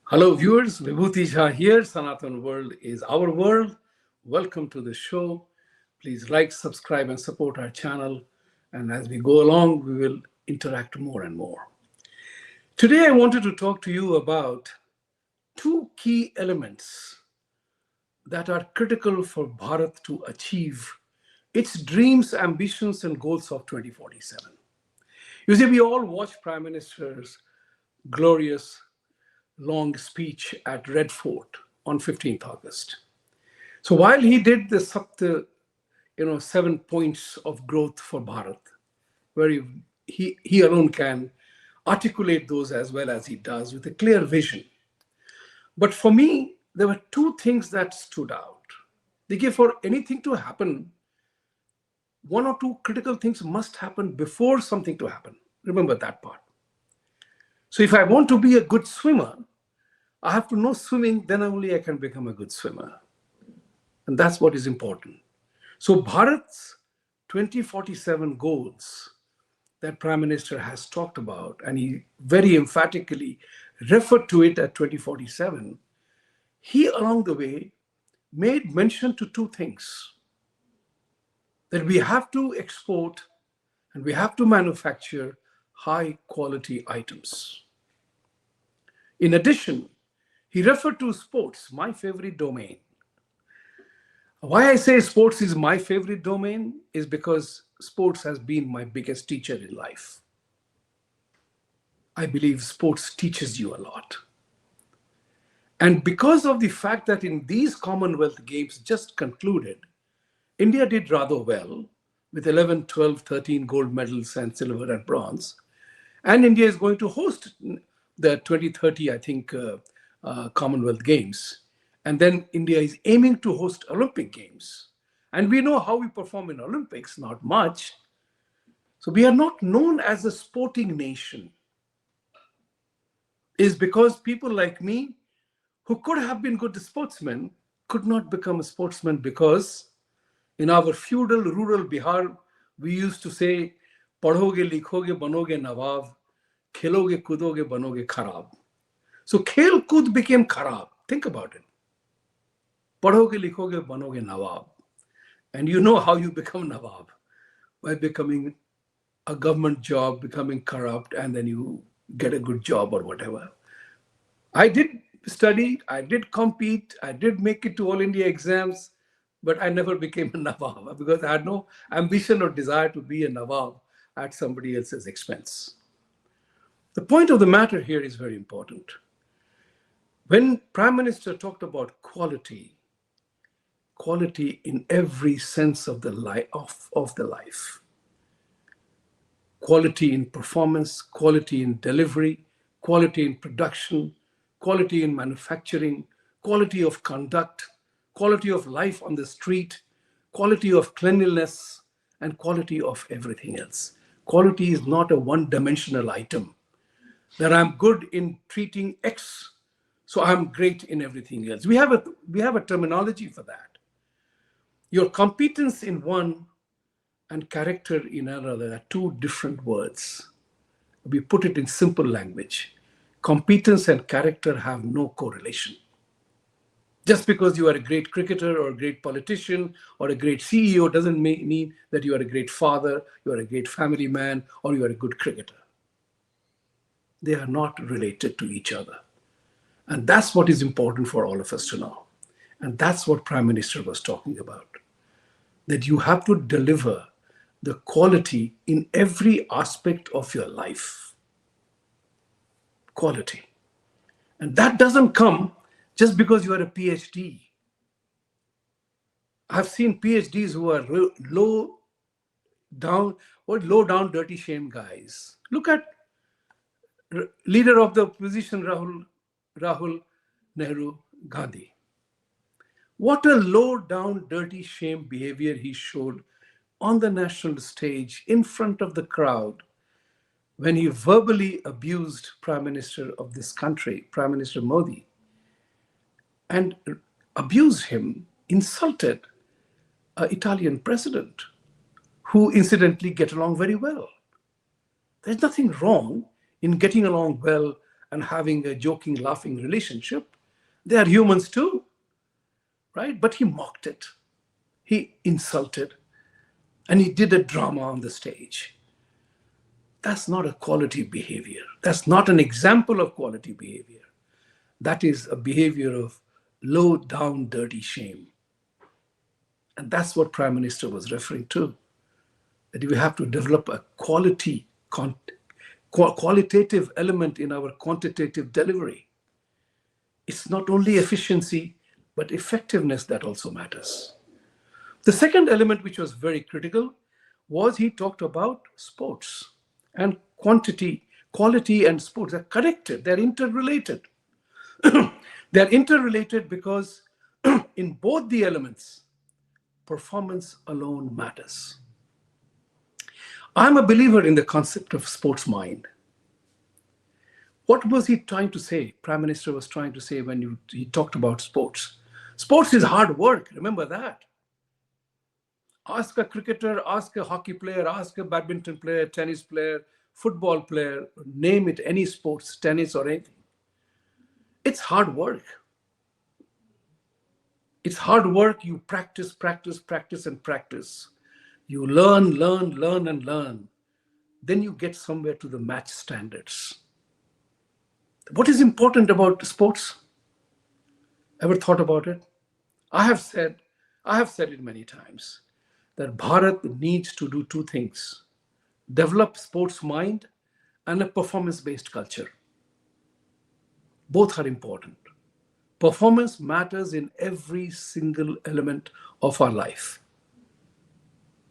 Hello, viewers. Vibhuti Jha here. Sanatan World is our world. Welcome to the show. Please like, subscribe, and support our channel. And as we go along, we will interact more and more. Today, I wanted to talk to you about two key elements that are critical for Bharat to achieve its dreams, ambitions, and goals of 2047. You see, we all watch Prime Minister's glorious long speech at Red Fort on 15th August. So while he did the 7 points of growth for Bharat, where he alone can articulate those as well as he does with a clear vision. But for me, there were two things that stood out. For anything to happen, one or two critical things must happen before something to happen. Remember that part. So if I want to be a good swimmer, I have to know swimming, then only I can become a good swimmer. And that's what is important. So Bharat's 2047 goals that Prime Minister has talked about, and he very emphatically referred to it at 2047, he along the way made mention to two things. That we have to export and we have to manufacture high quality items. In addition, he referred to sports, my favorite domain. Why I say sports is my favorite domain is because sports has been my biggest teacher in life. I believe sports teaches you a lot. And because of the fact that in these Commonwealth Games just concluded, India did rather well with 11, 12, 13 gold medals and silver and bronze. And India is going to host the 2030, I think, Commonwealth Games. And then India is aiming to host Olympic Games. And we know how we perform in Olympics, not much. So we are not known as a sporting nation. Is because people like me, who could have been good sportsmen, could not become a sportsman because in our feudal rural Bihar, we used to say, padhoge, likhoge, banoge nawab, kheloge, kudoge, banoge kharab. So khel kud became kharab. Think about it. Padhoge, likhoge, banoge nawab. And you know how you become nawab. By becoming a government job, becoming corrupt, and then you get a good job or whatever. I did study, I did compete, I did make it to All India exams, but I never became a Nawab because I had no ambition or desire to be a Nawab at somebody else's expense. The point of the matter here is very important. When Prime Minister talked about quality in every sense of the life, quality in performance, quality in delivery, quality in production, quality in manufacturing, quality of conduct, quality of life on the street, quality of cleanliness, and quality of everything else. Quality is not a one-dimensional item. That I'm good in treating X, so I'm great in everything else. We have a terminology for that. Your competence in one and character in another are two different words. We put it in simple language. Competence and character have no correlation. Just because you are a great cricketer or a great politician or a great CEO doesn't mean that you are a great father, you are a great family man, or you are a good cricketer. They are not related to each other. And that's what is important for all of us to know. And that's what Prime Minister was talking about. That you have to deliver the quality in every aspect of your life. Quality. And that doesn't come just because you are a PhD. I've seen PhDs who are low down, dirty shame guys. Look at leader of the opposition, Rahul Nehru Gandhi. What a low down, dirty shame behavior he showed on the national stage in front of the crowd when he verbally abused Prime Minister of this country, Prime Minister Modi, and abused him, insulted an Italian president who incidentally get along very well. There's nothing wrong in getting along well and having a joking, laughing relationship. They are humans too, right? But he mocked it. He insulted, and he did a drama on the stage. That's not a quality behavior. That's not an example of quality behavior. That is a behavior of low down, dirty shame. And that's what Prime Minister was referring to, that we have to develop a qualitative element in our quantitative delivery. It's not only efficiency, but effectiveness that also matters. The second element, which was very critical, was he talked about sports and quantity, quality and sports are connected, they're interrelated. They're interrelated because in both the elements, performance alone matters. I'm a believer in the concept of sports mind. What was he trying to say? Prime Minister was trying to say when he talked about sports. Sports is hard work, remember that. Ask a cricketer, ask a hockey player, ask a badminton player, tennis player, football player, name it, any sports, tennis or anything. It's hard work. It's hard work. You practice, practice, practice, and practice. You learn, learn, learn, and learn. Then you get somewhere to the match standards. What is important about sports? Ever thought about it? I have said it many times, that Bharat needs to do two things: develop sports mind and a performance-based culture. Both are important. Performance matters in every single element of our life.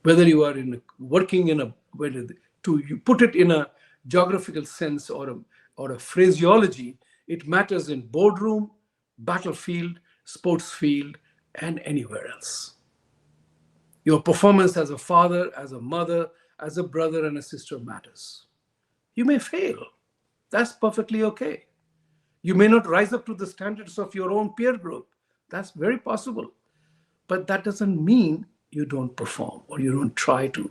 Whether you are working in a, you put it in a geographical sense or a phraseology, it matters in boardroom, battlefield, sports field, and anywhere else. Your performance as a father, as a mother, as a brother and a sister matters. You may fail. That's perfectly okay. You may not rise up to the standards of your own peer group. That's very possible. But that doesn't mean you don't perform or you don't try to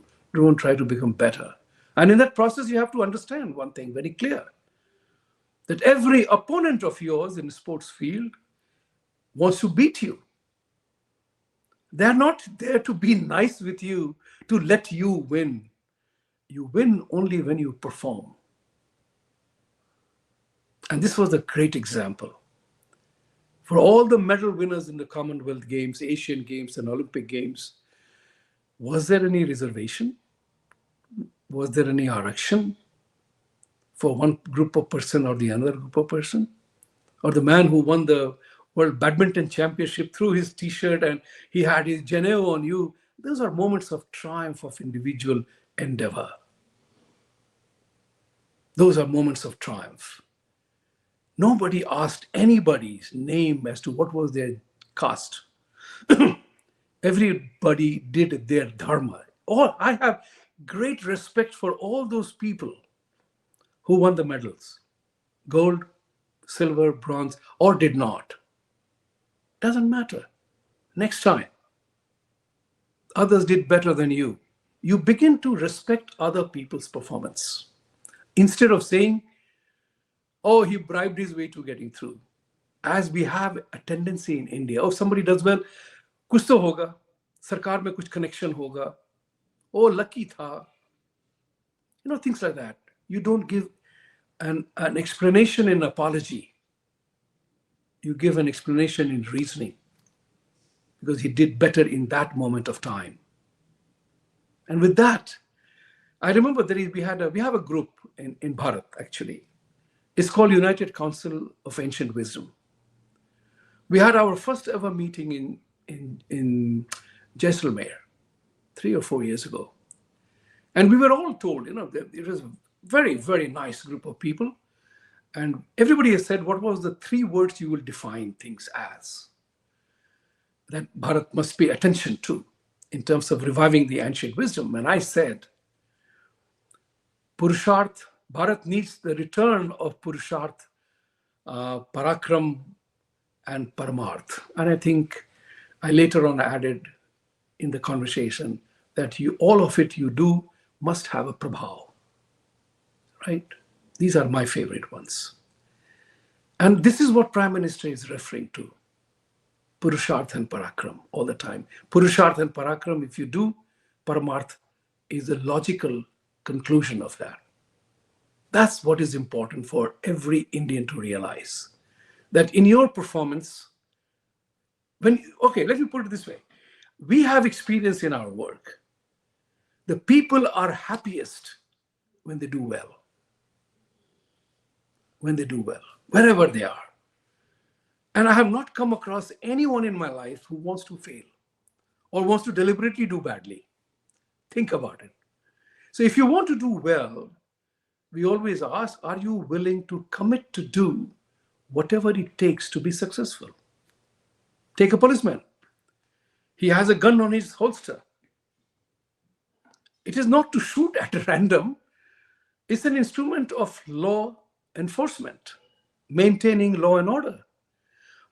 become better. And in that process, you have to understand one thing very clear, that every opponent of yours in the sports field wants to beat you. They're not there to be nice with you, to let you win. You win only when you perform. And this was a great example. For all the medal winners in the Commonwealth Games, Asian Games, and Olympic Games, was there any reservation? Was there any direction for one group of person or the other group of person? Or the man who won the World Badminton Championship threw his t-shirt and he had his Genève on you. Those are moments of triumph of individual endeavor. Those are moments of triumph. Nobody asked anybody's name as to what was their caste. Everybody did their dharma. I have great respect for all those people who won the medals. Gold, silver, bronze, or did not. Doesn't matter. Next time, others did better than you. You begin to respect other people's performance. Instead of saying, oh, he bribed his way to getting through. As we have a tendency in India, oh, somebody does well, kuch to hoga, sarkar mein kuch connection hoga, oh, lucky tha. Things like that. You don't give an explanation in apology. You give an explanation in reasoning, because he did better in that moment of time. And with that, I remember we have a group in Bharat, actually. It's called United Council of Ancient Wisdom. We had our first ever meeting in Jaisalmer 3 or 4 years ago. And we were all told, that it was a very, very nice group of people. And everybody has said, what was the 3 words you will define things as? That Bharat must pay attention to in terms of reviving the ancient wisdom. And I said, Purusharth, Bharat needs the return of Purusharth, Parakram, and Paramarth. And I think I later on added in the conversation that all of it you do must have a prabhav, right? These are my favorite ones. And this is what Prime Minister is referring to. Purusharth and Parakram all the time. Purusharth and Parakram, if you do, Paramarth is the logical conclusion of that. That's what is important for every Indian to realize. That in your performance, okay, let me put it this way. We have experience in our work. The people are happiest when they do well. When they do well, wherever they are. And I have not come across anyone in my life who wants to fail or wants to deliberately do badly. Think about it. So if you want to do well, we always ask, are you willing to commit to do whatever it takes to be successful? Take a policeman. He has a gun on his holster. It is not to shoot at random. It's an instrument of law enforcement, maintaining law and order.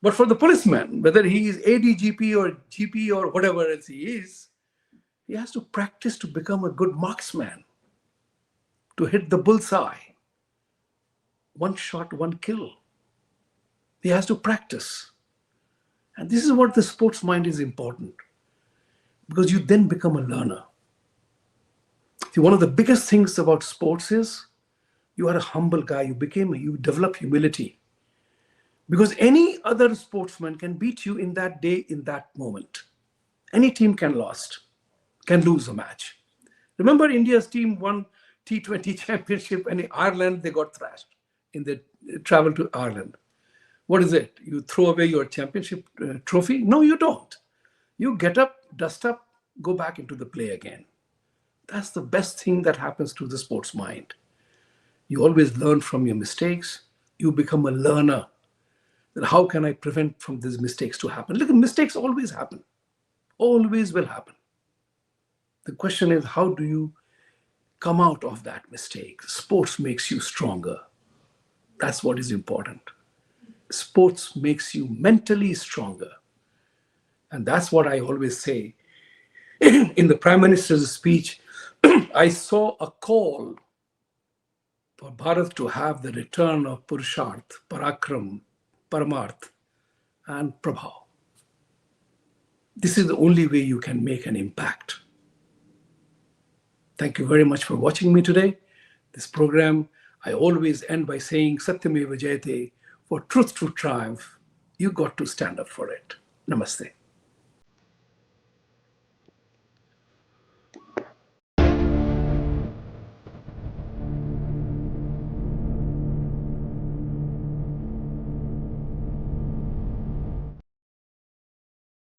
But for the policeman, whether he is ADGP or GP or whatever else he is, he has to practice to become a good marksman, to hit the bullseye. One shot, one kill. He has to practice. And this is what the sports mind is important, because you then become a learner. See, one of the biggest things about sports is you are a humble guy. You develop humility. Because any other sportsman can beat you in that day, in that moment. Any team can lose a match. Remember, India's team won T20 championship, and in Ireland, they got thrashed in the travel to Ireland. What is it? You throw away your championship trophy? No, you don't. You get up, dust up, go back into the play again. That's the best thing that happens to the sports mind. You always learn from your mistakes. You become a learner. Then how can I prevent from these mistakes to happen? Look, mistakes always happen. Always will happen. The question is, how do you come out of that mistake? Sports makes you stronger. That's what is important. Sports makes you mentally stronger. And that's what I always say. In the Prime Minister's speech, I saw a call for Bharat to have the return of Purusharth, Parakram, Paramarth, and Prabhav. This is the only way you can make an impact. Thank you very much for watching me today. This program, I always end by saying, Satyameva Jayate, for truth to triumph, you got to stand up for it. Namaste.